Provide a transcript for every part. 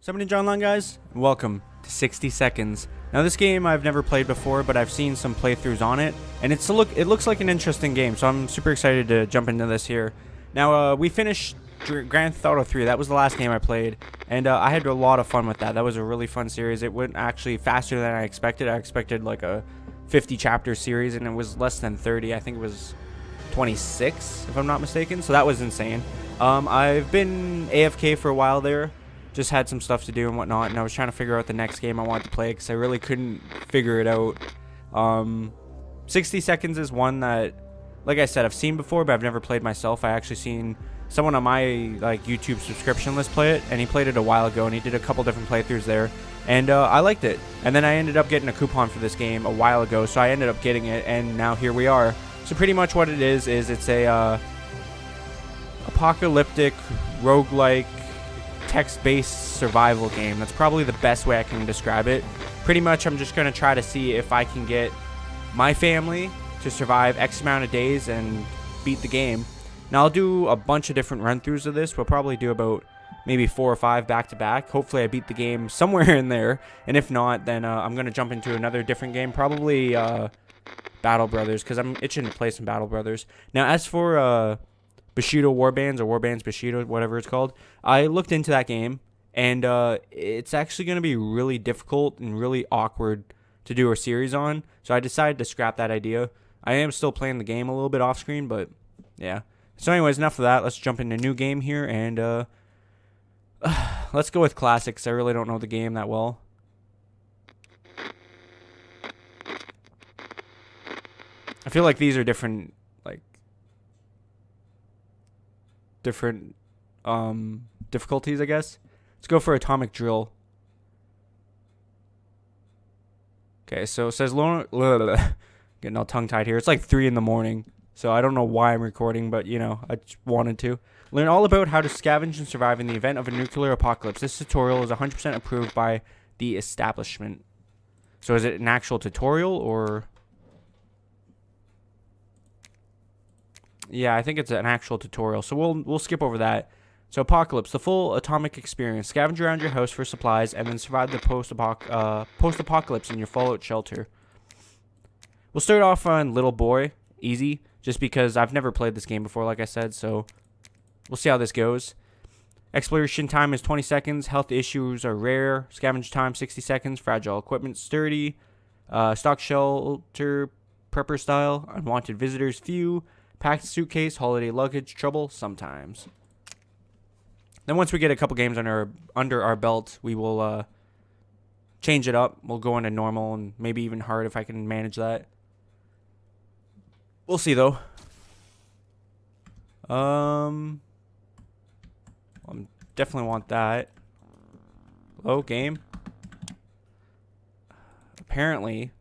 Somebody John Long, guys. Welcome to 60 Seconds. Now, this game I've never played before, but I've seen some playthroughs on it, and it looks like an interesting game, so I'm super excited to jump into this here. Now, we finished Grand Theft Auto 3. That was the last game I played, and I had a lot of fun with that. That was a really fun series. It went actually faster than I expected. I expected like a 50-chapter series, and it was less than 30. I think it was 26, if I'm not mistaken, so that was insane. I've been AFK for a while there. Just had some stuff to do and whatnot, and I was trying to figure out the next game I wanted to play because I really couldn't figure it out. 60 Seconds is one that, like I said, I've seen before, but I've never played myself. I actually seen someone on my YouTube subscription list play it, and he played it a while ago, and he did a couple different playthroughs there, and I liked it. And then I ended up getting a coupon for this game a while ago, so I ended up getting it, and now here we are. So pretty much what it is it's a apocalyptic, roguelike, text-based survival game. That's probably the best way I can describe it. Pretty much I'm just going to try to see if I can get my family to survive X amount of days and beat the game. Now I'll do a bunch of different run-throughs of this. We'll probably do about maybe 4 or 5 back-to-back. Hopefully I beat the game somewhere in there, and if not, then I'm going to jump into another different game, probably Battle Brothers, because I'm itching to play some Battle Brothers. Now as for Bushido Warbands, or Warbands Bushido, whatever it's called, I looked into that game, and it's actually going to be really difficult and really awkward to do a series on, so I decided to scrap that idea. I am still playing the game a little bit off screen, but yeah. So anyways, enough of that. Let's jump into a new game here, and let's go with classics. I really don't know the game that well. I feel like these are different difficulties, I guess. Let's go for Atomic Drill. Okay, so it says getting all tongue-tied here. It's like 3 in the morning, so I don't know why I'm recording, but you know, I just wanted to. Learn all about how to scavenge and survive in the event of a nuclear apocalypse. This tutorial is 100% approved by the establishment. So is it an actual tutorial, or... Yeah, I think it's an actual tutorial, so we'll skip over that. So Apocalypse, the full atomic experience. Scavenge around your house for supplies, and then survive the post-apocalypse in your fallout shelter. We'll start off on Little Boy, easy, just because I've never played this game before, like I said, so we'll see how this goes. Exploration time is 20 seconds. Health issues are rare. Scavenge time 60 seconds. Fragile equipment sturdy. Stock shelter prepper style. Unwanted visitors few. Packed suitcase, holiday luggage, trouble sometimes. Then once we get a couple games under our belt, we will change it up. We'll go into normal and maybe even hard if I can manage that. We'll see though. Definitely want that. Hello, game. Apparently,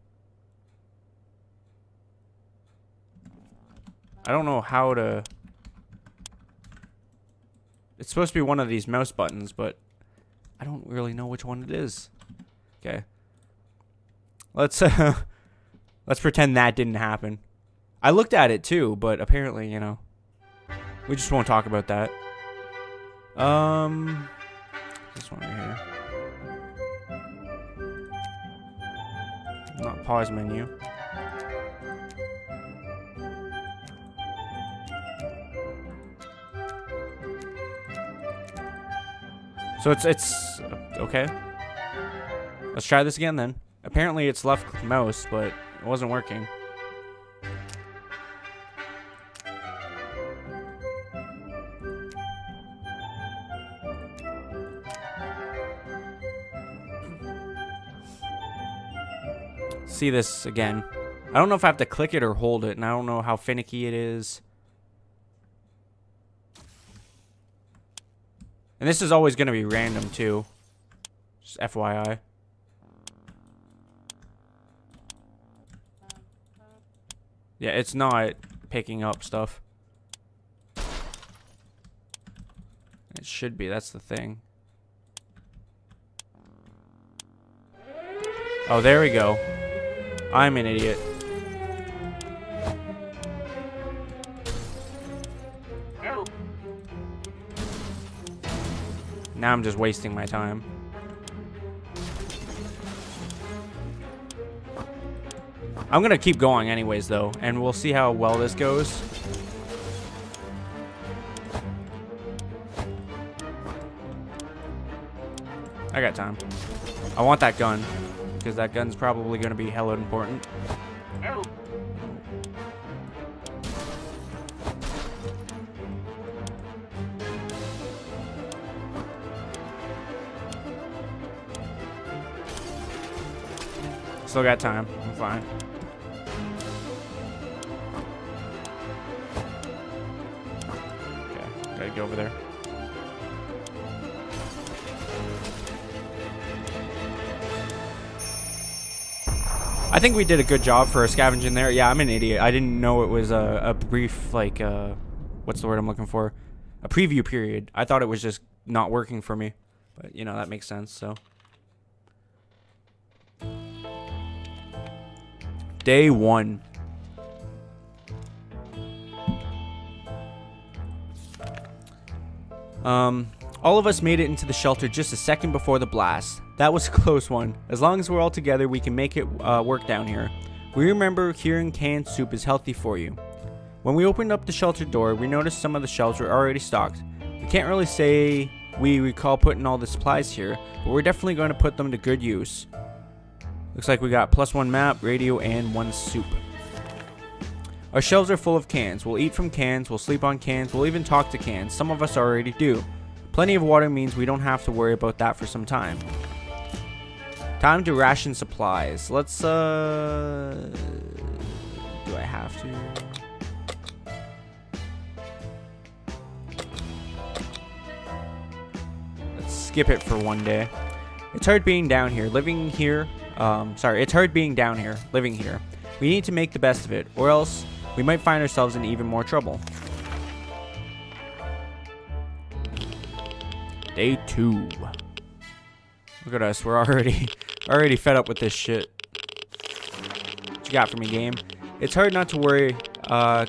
I don't know how to... It's supposed to be one of these mouse buttons, but I don't really know which one it is. Okay. Let's pretend that didn't happen. I looked at it too, but apparently, you know, we just won't talk about that. This one right here. Not pause menu. So it's okay. Let's try this again then. Apparently it's left mouse, but it wasn't working. See this again. I don't know if I have to click it or hold it, and I don't know how finicky it is. And this is always going to be random, too. Just FYI. Yeah, it's not picking up stuff. It should be, that's the thing. Oh, there we go. I'm an idiot. Now I'm just wasting my time. I'm gonna keep going anyways, though, and we'll see how well this goes. I got time. I want that gun, because that gun's probably gonna be hella important. Still got time. I'm fine. Okay, gotta go over there. I think we did a good job for scavenging there. Yeah, I'm an idiot. I didn't know it was a brief, like, what's the word I'm looking for? A preview period. I thought it was just not working for me. But, you know, that makes sense, so. Day 1. All of us made it into the shelter just a second before the blast. That was a close one. As long as we're all together, we can make it work down here. We remember hearing canned soup is healthy for you. When we opened up the shelter door, we noticed some of the shelves were already stocked. We can't really say we recall putting all the supplies here, but we're definitely going to put them to good use. Looks like we got +1 map, radio, and 1 soup. Our shelves are full of cans. We'll eat from cans, we'll sleep on cans, we'll even talk to cans. Some of us already do. Plenty of water means we don't have to worry about that for some time. Time to ration supplies. Let's, do I have to? Let's skip it for one day. It's hard being down here, living here. It's hard being down here, living here. We need to make the best of it, or else we might find ourselves in even more trouble. Day 2. Look at us, we're already fed up with this shit. What you got for me, game? It's hard not to worry,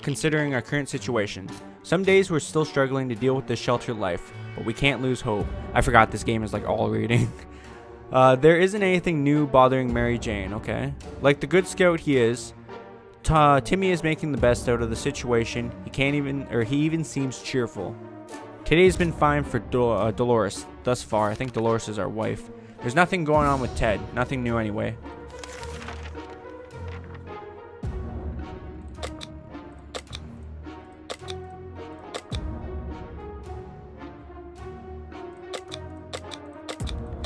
considering our current situation. Some days we're still struggling to deal with this sheltered life, but we can't lose hope. I forgot this game is like all reading. There isn't anything new bothering Mary Jane, okay? Like the good scout he is, Timmy is making the best out of the situation. He even seems cheerful. Today's been fine for Dolores thus far. I think Dolores is our wife. There's nothing going on with Ted. Nothing new anyway.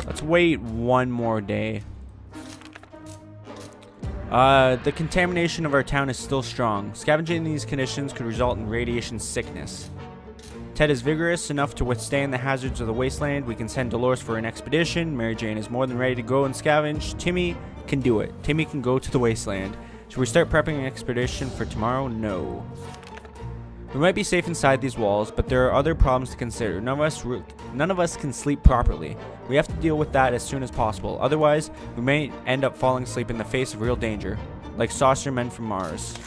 Let's wait one more day. The contamination of our town is still strong. Scavenging in these conditions could result in radiation sickness. Ted is vigorous enough to withstand the hazards of the wasteland. We can send Dolores for an expedition. Mary Jane is more than ready to go and scavenge. Timmy can do it. Timmy can go to the wasteland. Should we start prepping an expedition for tomorrow? No. We might be safe inside these walls, but there are other problems to consider. None of us can sleep properly. We have to deal with that as soon as possible. Otherwise, we may end up falling asleep in the face of real danger, like saucer men from Mars.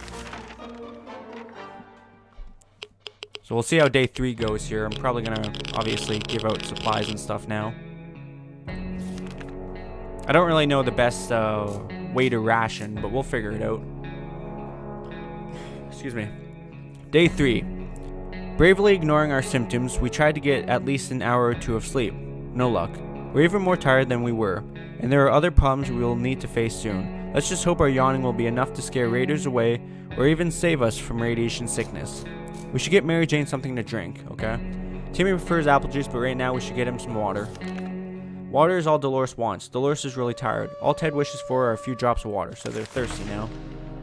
So we'll see how day 3 goes here. I'm probably gonna obviously give out supplies and stuff now. I don't really know the best way to ration, but we'll figure it out. Excuse me. Day 3. Bravely ignoring our symptoms, we tried to get at least an hour or 2 of sleep. No luck. We're even more tired than we were, and there are other problems we will need to face soon. Let's just hope our yawning will be enough to scare raiders away, or even save us from radiation sickness. We should get Mary Jane something to drink, okay? Timmy prefers apple juice, but right now we should get him some water. Water is all Dolores wants. Dolores is really tired. All Ted wishes for are a few drops of water, so they're thirsty now.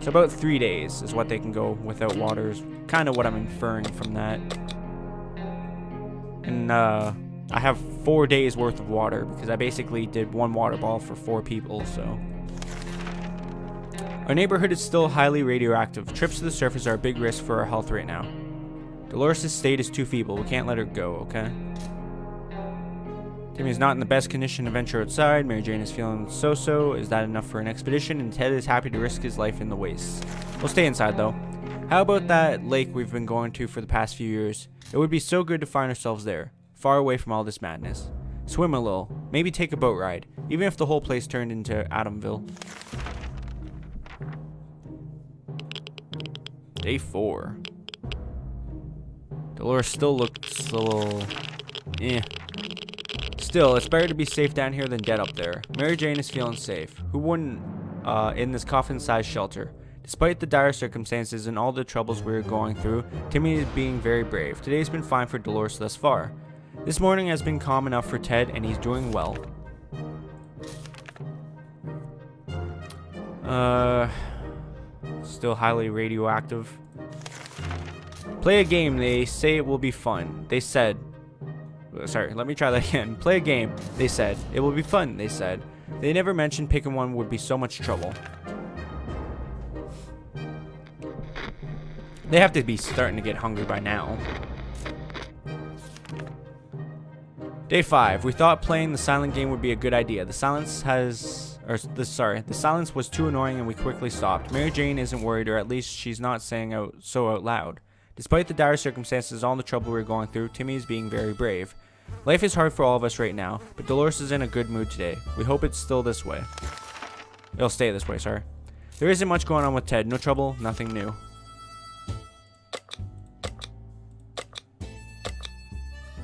So about 3 days is what they can go without water, is kind of what I'm inferring from that. And I have 4 days worth of water because I basically did 1 water ball for 4 people, so. Our neighborhood is still highly radioactive. Trips to the surface are a big risk for our health right now. Dolores' state is too feeble. We can't let her go, okay? Timmy's not in the best condition to venture outside. Mary Jane is feeling so-so. Is that enough for an expedition? And Ted is happy to risk his life in the wastes. We'll stay inside, though. How about that lake we've been going to for the past few years? It would be so good to find ourselves there, far away from all this madness. Swim a little. Maybe take a boat ride, even if the whole place turned into Adamville. Day 4. Dolores still looks a little... eh. Still, it's better to be safe down here than dead up there. Mary Jane is feeling safe. Who wouldn't in this coffin-sized shelter? Despite the dire circumstances and all the troubles we're going through, Timmy is being very brave. Today's been fine for Dolores thus far. This morning has been calm enough for Ted, and he's doing well. Still highly radioactive. Play a game. They say it will be fun. They said. Sorry, let me try that again. Play a game. They said. It will be fun, they said. They never mentioned picking one would be so much trouble. They have to be starting to get hungry by now. Day 5. We thought playing the silent game would be a good idea. The silence was too annoying and we quickly stopped. Mary Jane isn't worried, or at least she's not saying so out loud. Despite the dire circumstances, all the trouble we're going through, Timmy is being very brave. Life is hard for all of us right now, but Dolores is in a good mood today. We hope it's still this way. It'll stay this way, sorry. There isn't much going on with Ted. No trouble, nothing new.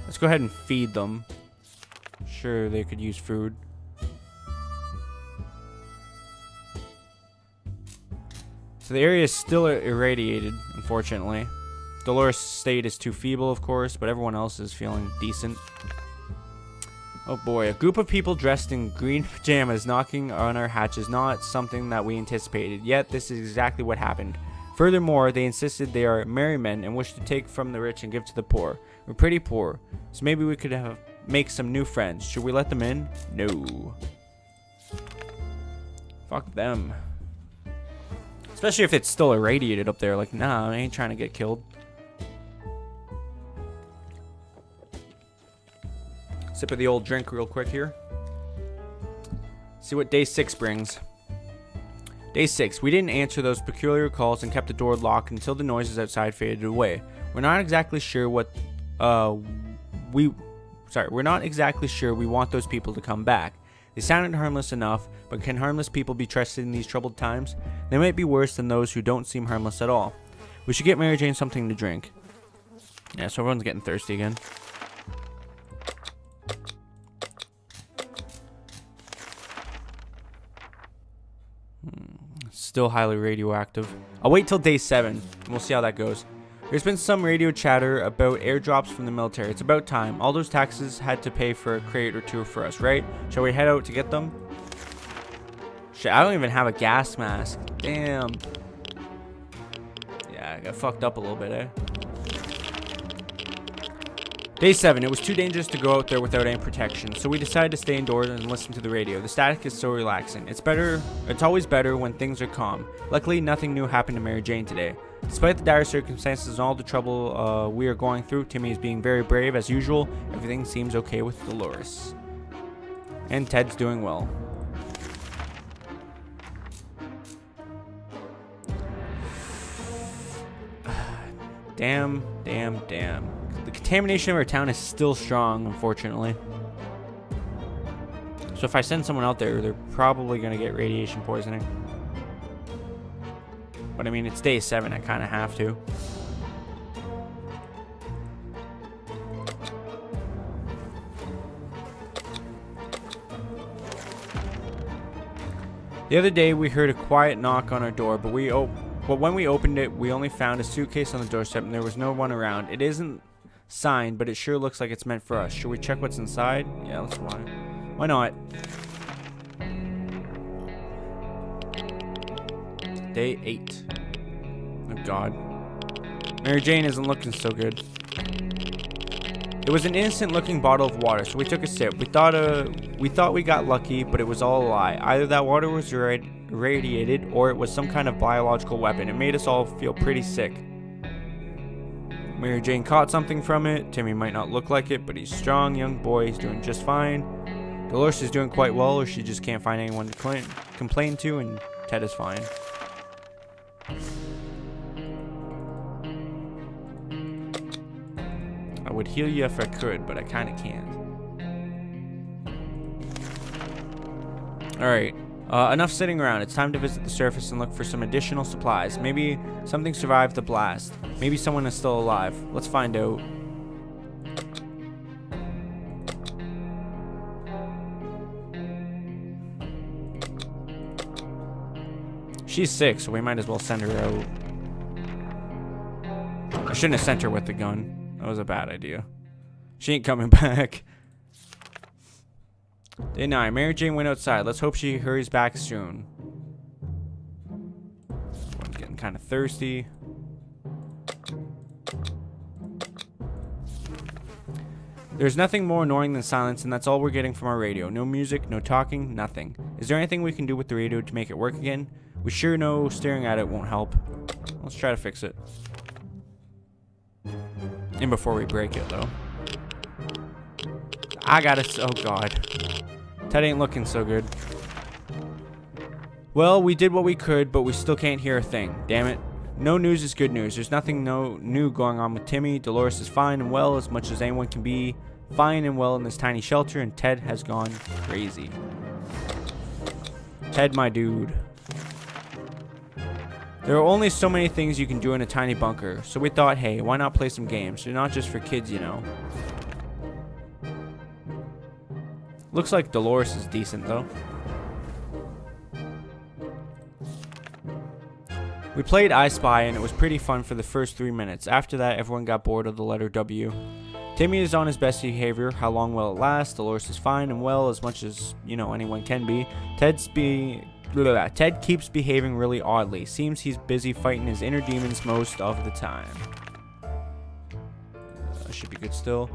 Let's go ahead and feed them. Sure, they could use food. So the area is still irradiated, unfortunately. Dolores' state is too feeble, of course, but everyone else is feeling decent. Oh boy, a group of people dressed in green pajamas knocking on our hatch is not something that we anticipated, yet this is exactly what happened. Furthermore, they insisted they are merry men and wish to take from the rich and give to the poor. We're pretty poor, so maybe we could make some new friends. Should we let them in? No. Fuck them. Especially if it's still irradiated up there. Like, nah, I ain't trying to get killed. Sip of the old drink real quick here. See what day 6 brings. Day 6. We didn't answer those peculiar calls and kept the door locked until the noises outside faded away. We're not exactly sure we want those people to come back. They sounded harmless enough, but can harmless people be trusted in these troubled times? They might be worse than those who don't seem harmless at all. We should get Mary Jane something to drink. Yeah, so everyone's getting thirsty again. Still highly radioactive. I'll wait till day 7, and we'll see how that goes. There's been some radio chatter about airdrops from the military. It's about time. All those taxes had to pay for a crate or two for us, right? Shall we head out to get them? Shit, I don't even have a gas mask. Damn. Yeah, I got fucked up a little bit, eh? Day 7. It was too dangerous to go out there without any protection, so we decided to stay indoors and listen to the radio. The static is so relaxing. It's always better when things are calm. Luckily, nothing new happened to Mary Jane today. Despite the dire circumstances and all the trouble we are going through, Timmy is being very brave as usual. Everything seems okay with Dolores. And Ted's doing well. Damn. The contamination of our town is still strong, unfortunately. So if I send someone out there, they're probably going to get radiation poisoning. But I mean, it's day 7, I kind of have to. The other day, we heard a quiet knock on our door, but when we opened it, we only found a suitcase on the doorstep and there was no one around. It isn't signed, but it sure looks like it's meant for us. Should we check what's inside? Yeah, let's why. Why not? Day 8. Oh god. Mary Jane isn't looking so good. It was an innocent looking bottle of water, so we took a sip. We thought we got lucky, but it was all a lie. Either that water was irradiated or it was some kind of biological weapon. It made us all feel pretty sick. Mary Jane caught something from it. Timmy might not look like it, but he's a strong young boy. He's doing just fine. Dolores is doing quite well, or she just can't find anyone to complain to, and Ted is fine. I would heal you if I could, but I kind of can't. Alright. Enough sitting around. It's time to visit the surface and look for some additional supplies. Maybe something survived the blast. Maybe someone is still alive. Let's find out. She's sick, so we might as well send her out. I shouldn't have sent her with the gun. That was a bad idea. She ain't coming back. Day 9. Mary Jane went outside. Let's hope she hurries back soon. Everyone's getting kind of thirsty. There's nothing more annoying than silence, and that's all we're getting from our radio. No music, no talking, nothing. Is there anything we can do with the radio to make it work again? We sure know staring at it won't help. Let's try to fix it. And before we break it, though. I got it. Oh, God. Ted ain't looking so good. Well, we did what we could, but we still can't hear a thing. Damn it. No news is good news. There's nothing new going on with Timmy. Dolores is fine and well, as much as anyone can be fine and well in this tiny shelter, and Ted has gone crazy. Ted, my dude. There are only so many things you can do in a tiny bunker, so we thought, hey, why not play some games? They're not just for kids, you know. Looks like Dolores is decent, though. We played I Spy, and it was pretty fun for the first 3 minutes. After that, everyone got bored of the letter W. Timmy is on his best behavior. How long will it last? Dolores is fine and well, as much as, you know, anyone can be. Ted keeps behaving really oddly. Seems he's busy fighting his inner demons most of the time. Should be good still.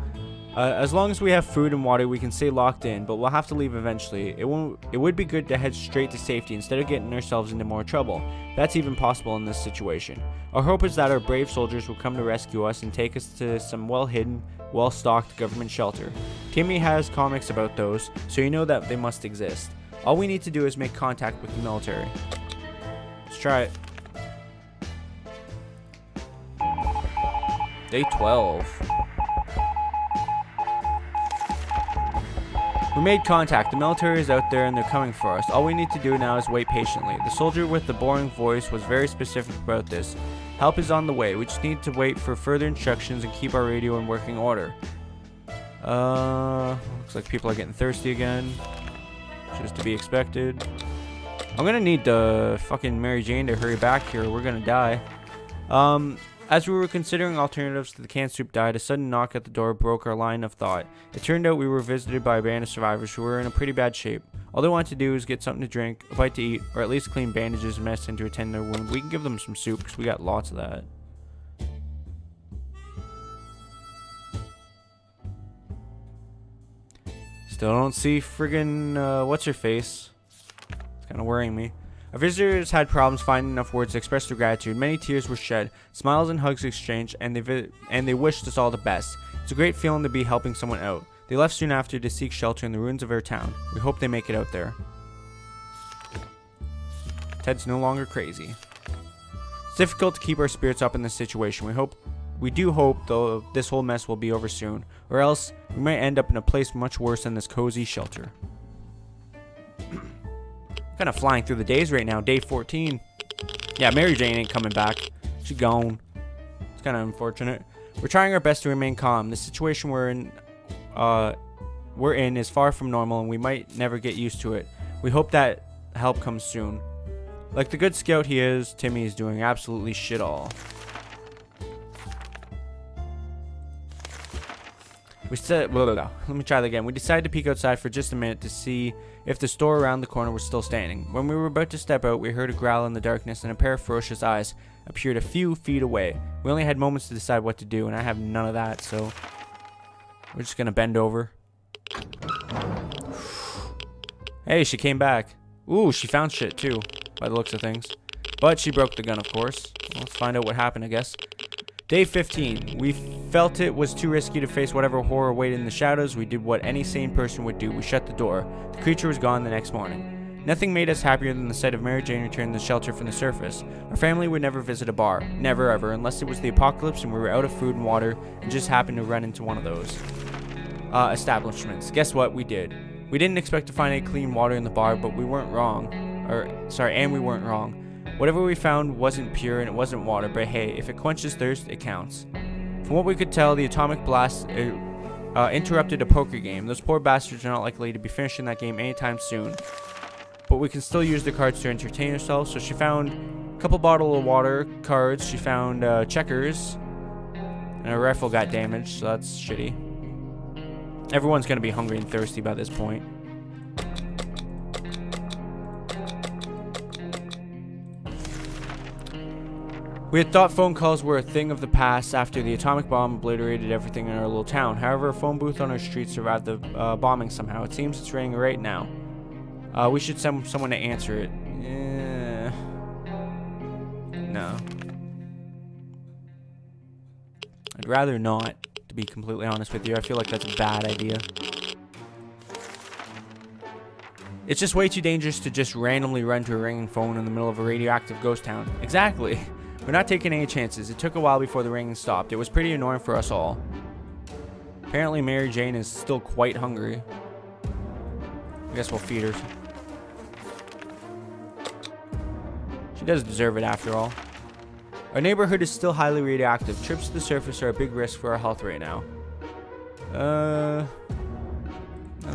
As long as we have food and water, we can stay locked in, but we'll have to leave eventually. It would be good to head straight to safety instead of getting ourselves into more trouble. That's even possible in this situation. Our hope is that our brave soldiers will come to rescue us and take us to some well-hidden, well-stocked government shelter. Timmy has comics about those, so you know that they must exist. All we need to do is make contact with the military. Let's try it. Day 12. We made contact. The military is out there and they're coming for us. All we need to do now is wait patiently. The soldier with the boring voice was very specific about this. Help is on the way. We just need to wait for further instructions and keep our radio in working order. Looks like people are getting thirsty again. Just to be expected. I'm gonna need the fucking Mary Jane to hurry back here. We're gonna die. As we were considering alternatives to the canned soup diet, a sudden knock at the door broke our line of thought. It turned out we were visited by a band of survivors who were in a pretty bad shape. All they wanted to do was get something to drink, a bite to eat, or at least clean bandages and medicine to attend their wound. We can give them some soup because we got lots of that. Still don't see friggin' what's her face. It's kind of worrying me. Our visitors had problems finding enough words to express their gratitude. Many tears were shed, smiles and hugs exchanged, and they wished us all the best. It's a great feeling to be helping someone out. They left soon after to seek shelter in the ruins of our town. We hope they make it out there. Ted's no longer crazy. It's difficult to keep our spirits up in this situation. We do hope, though, this whole mess will be over soon, or else we might end up in a place much worse than this cozy shelter. Kind of flying through the days right now. Day 14. Yeah, Mary Jane ain't coming back. She's gone. It's kind of unfortunate. We're trying our best to remain calm. The situation we're in is far from normal, and we might never get used to it. We hope that help comes soon. Like the good scout he is, Timmy is doing absolutely shit all. Let me try that again. We decided to peek outside for just a minute to see if the store around the corner was still standing. When we were about to step out, we heard a growl in the darkness and a pair of ferocious eyes appeared a few feet away. We only had moments to decide what to do, and I have none of that, so we're just gonna bend over. Hey, she came back. Ooh, she found shit too, by the looks of things. But she broke the gun, of course. Let's find out what happened, I guess. Day 15. We felt it was too risky to face whatever horror waited in the shadows. We did what any sane person would do. We shut the door. The creature was gone the next morning. Nothing made us happier than the sight of Mary Jane returning to the shelter from the surface. Our family would never visit a bar. Never ever, unless it was the apocalypse and we were out of food and water and just happened to run into one of those establishments. Guess what? We did. We didn't expect to find any clean water in the bar, but we weren't wrong. And we weren't wrong. Whatever we found wasn't pure and it wasn't water, but hey, if it quenches thirst, it counts. From what we could tell, the atomic blast interrupted a poker game. Those poor bastards are not likely to be finishing that game anytime soon. But we can still use the cards to entertain ourselves. So she found a couple bottle of water cards. She found checkers. And her rifle got damaged, so that's shitty. Everyone's going to be hungry and thirsty by this point. We had thought phone calls were a thing of the past after the atomic bomb obliterated everything in our little town. However, a phone booth on our street survived the bombing somehow. It seems it's ringing right now. We should send someone to answer it. No. I'd rather not, to be completely honest with you. I feel like that's a bad idea. It's just way too dangerous to just randomly run to a ringing phone in the middle of a radioactive ghost town. Exactly. We're not taking any chances. It took a while before the ringing stopped. It was pretty annoying for us all. Apparently Mary Jane is still quite hungry. I guess we'll feed her. She does deserve it after all. Our neighborhood is still highly radioactive. Trips to the surface are a big risk for our health right now.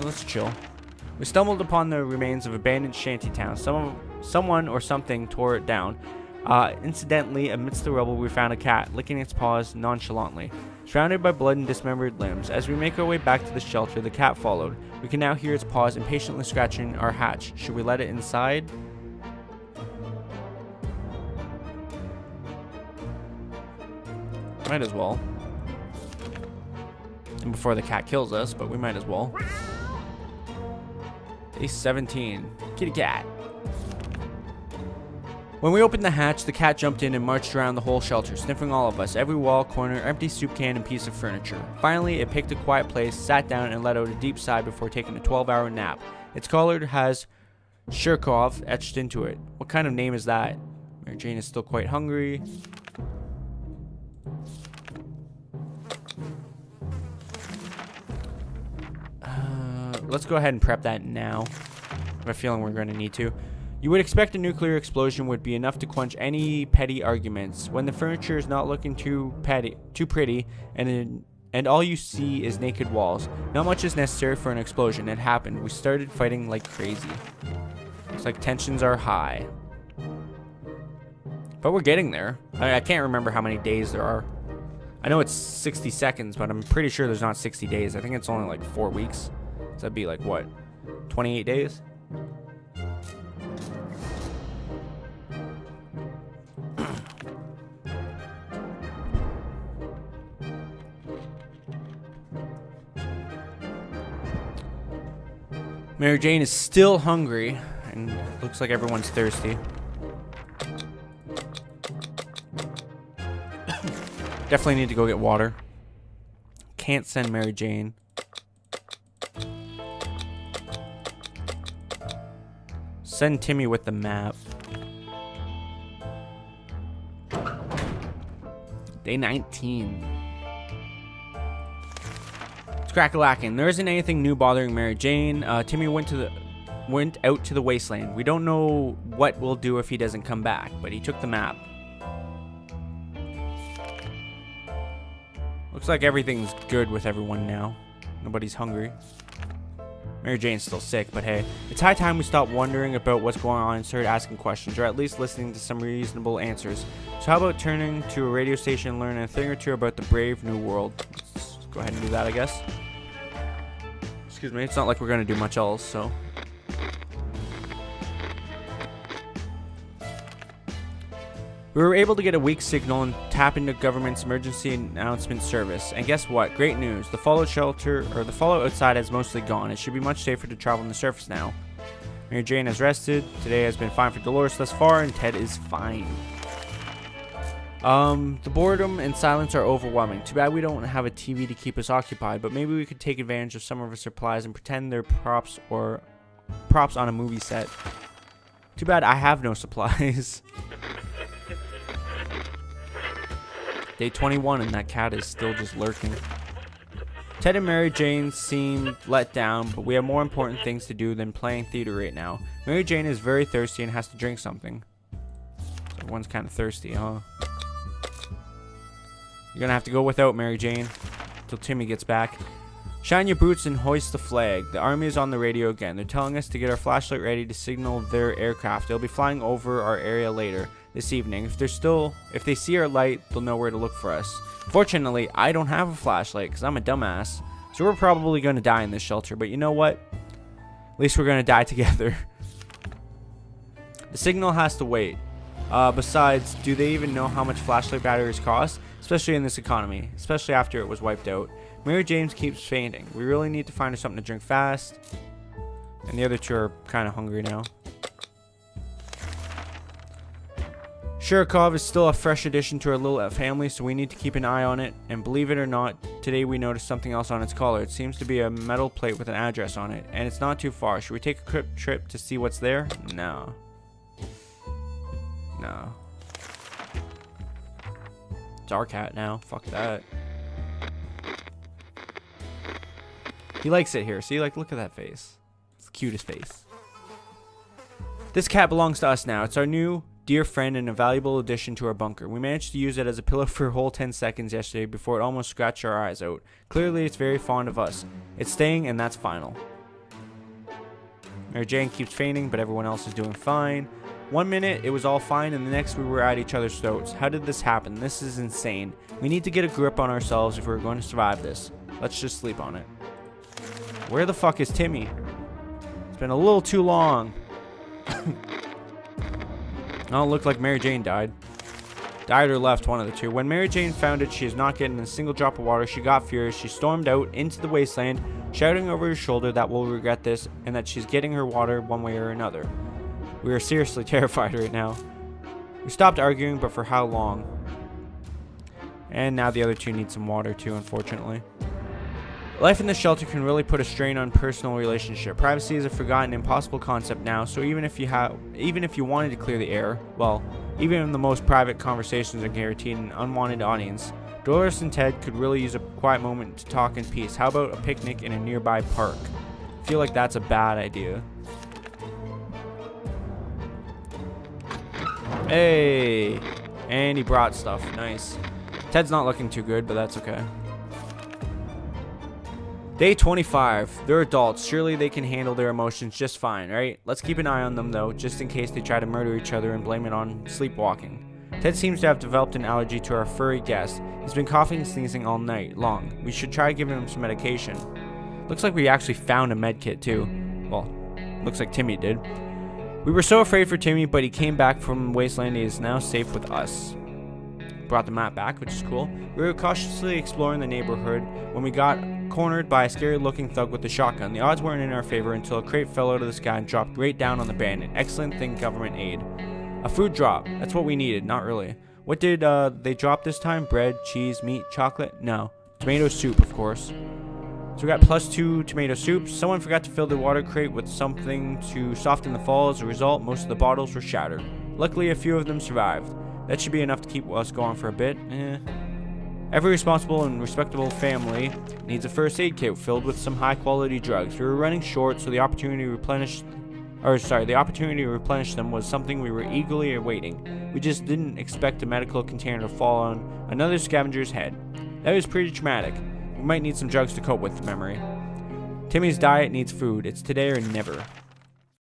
Let's chill. We stumbled upon the remains of abandoned shantytown. Someone or something tore it down. Incidentally, amidst the rubble, we found a cat, licking its paws nonchalantly. Surrounded by blood and dismembered limbs, as we make our way back to the shelter, the cat followed. We can now hear its paws impatiently scratching our hatch. Should we let it inside? Might as well. And before the cat kills us, but we might as well. Day 17. Kitty cat. When we opened the hatch, the cat jumped in and marched around the whole shelter, sniffing all of us, every wall, corner, empty soup can, and piece of furniture. Finally, it picked a quiet place, sat down, and let out a deep sigh before taking a 12-hour nap. Its collar has Shirkov etched into it. What kind of name is that? Mary Jane is still quite hungry. Let's go ahead and prep that now. I have a feeling we're going to need to. You would expect a nuclear explosion would be enough to quench any petty arguments. When the furniture is not looking too pretty, and all you see is naked walls. Not much is necessary for an explosion. It happened. We started fighting like crazy. Looks like tensions are high. But we're getting there. I can't remember how many days there are. I know it's 60 seconds, but I'm pretty sure there's not 60 days. I think it's only like 4 weeks. So that'd be like, what, 28 days? Mary Jane is still hungry, and looks like everyone's thirsty. Definitely need to go get water. Can't send Mary Jane. Send Timmy with the map. Day 19. It's crack-a-lacking. There isn't anything new bothering Mary Jane. Timmy went out to the wasteland. We don't know what we'll do if he doesn't come back, but he took the map. Looks like everything's good with everyone now. Nobody's hungry. Mary Jane's still sick, but hey, it's high time we stop wondering about what's going on and start asking questions, or at least listening to some reasonable answers. So how about turning to a radio station and learning a thing or two about the brave new world? Let's go ahead and do that, I guess. Excuse me, it's not like we're going to do much else, so. We were able to get a weak signal and tap into government's emergency announcement service. And guess what? Great news. The fallout outside has mostly gone. It should be much safer to travel on the surface now. Mary Jane has rested. Today has been fine for Dolores thus far, and Ted is fine. The boredom and silence are overwhelming. Too bad we don't have a TV to keep us occupied, but maybe we could take advantage of some of our supplies and pretend they're props on a movie set. Too bad I have no supplies. Day 21 and that cat is still just lurking. Ted and Mary Jane seemed let down, but we have more important things to do than playing theater right now. Mary Jane is very thirsty and has to drink something. So everyone's kind of thirsty, huh? You're gonna have to go without, Mary Jane, till Timmy gets back. Shine your boots and hoist the flag. The army is on the radio again. They're telling us to get our flashlight ready to signal their aircraft. They'll be flying over our area later this evening. If they see our light, they'll know where to look for us. Fortunately, I don't have a flashlight because I'm a dumbass. So we're probably going to die in this shelter. But you know what? At least we're going to die together. The signal has to wait. Besides, do they even know how much flashlight batteries cost? Especially in this economy. Especially after it was wiped out. Mary Jane keeps fainting. We really need to find her something to drink fast. And the other two are kind of hungry now. Shirokov is still a fresh addition to our little family, so we need to keep an eye on it. And believe it or not, today we noticed something else on its collar. It seems to be a metal plate with an address on it, and it's not too far. Should we take a quick trip to see what's there? No. No. It's our cat now. Fuck that. He likes it here. See, like, look at that face. It's the cutest face. This cat belongs to us now. It's our new dear friend and a valuable addition to our bunker. We managed to use it as a pillow for a whole 10 seconds yesterday before it almost scratched our eyes out. Clearly, it's very fond of us. It's staying, and that's final. Mary Jane keeps fainting, but everyone else is doing fine. 1 minute, it was all fine, and the next we were at each other's throats. How did this happen? This is insane. We need to get a grip on ourselves if we're going to survive this. Let's just sleep on it. Where the fuck is Timmy? It's been a little too long. Oh, it looked like Mary Jane died. Died or left, one of the two. When Mary Jane found it, she is not getting a single drop of water. She got furious. She stormed out into the wasteland, shouting over her shoulder that we'll regret this and that she's getting her water one way or another. We are seriously terrified right now. We stopped arguing, but for how long? And now the other two need some water too, unfortunately. Life in the shelter can really put a strain on personal relationship. Privacy is a forgotten, impossible concept now, so even if you wanted to clear the air, well, even the most private conversations are guaranteed an unwanted audience. Dolores and Ted could really use a quiet moment to talk in peace. How about a picnic in a nearby park? I feel like that's a bad idea. Hey! And he brought stuff. Nice. Ted's not looking too good, but that's okay. Day 25. They're adults. Surely they can handle their emotions just fine, right? Let's keep an eye on them, though, just in case they try to murder each other and blame it on sleepwalking. Ted seems to have developed an allergy to our furry guest. He's been coughing and sneezing all night long. We should try giving him some medication. Looks like we actually found a med kit, too. Well, looks like Timmy did. We were so afraid for Timmy, but he came back from Wasteland. He is now safe with us. Brought the map back, which is cool. We were cautiously exploring the neighborhood when we got cornered by a scary-looking thug with a shotgun. The odds weren't in our favor until a crate fell out of the sky and dropped right down on the bandit. Excellent thing, government aid. A food drop. That's what we needed. Not really. What did they drop this time? Bread, cheese, meat, chocolate? No. Tomato soup, of course. So we got +2 tomato soup. Someone forgot to fill the water crate with something to soften the fall. As a result, most of the bottles were shattered. Luckily, a few of them survived. That should be enough to keep us going for a bit. Every responsible and respectable family needs a first aid kit filled with some high quality drugs. We were running short, so the opportunity to replenish them was something we were eagerly awaiting. We just didn't expect a medical container to fall on another scavenger's head. That was pretty traumatic. We might need some drugs to cope with the memory. Timmy's diet needs food. It's today or never.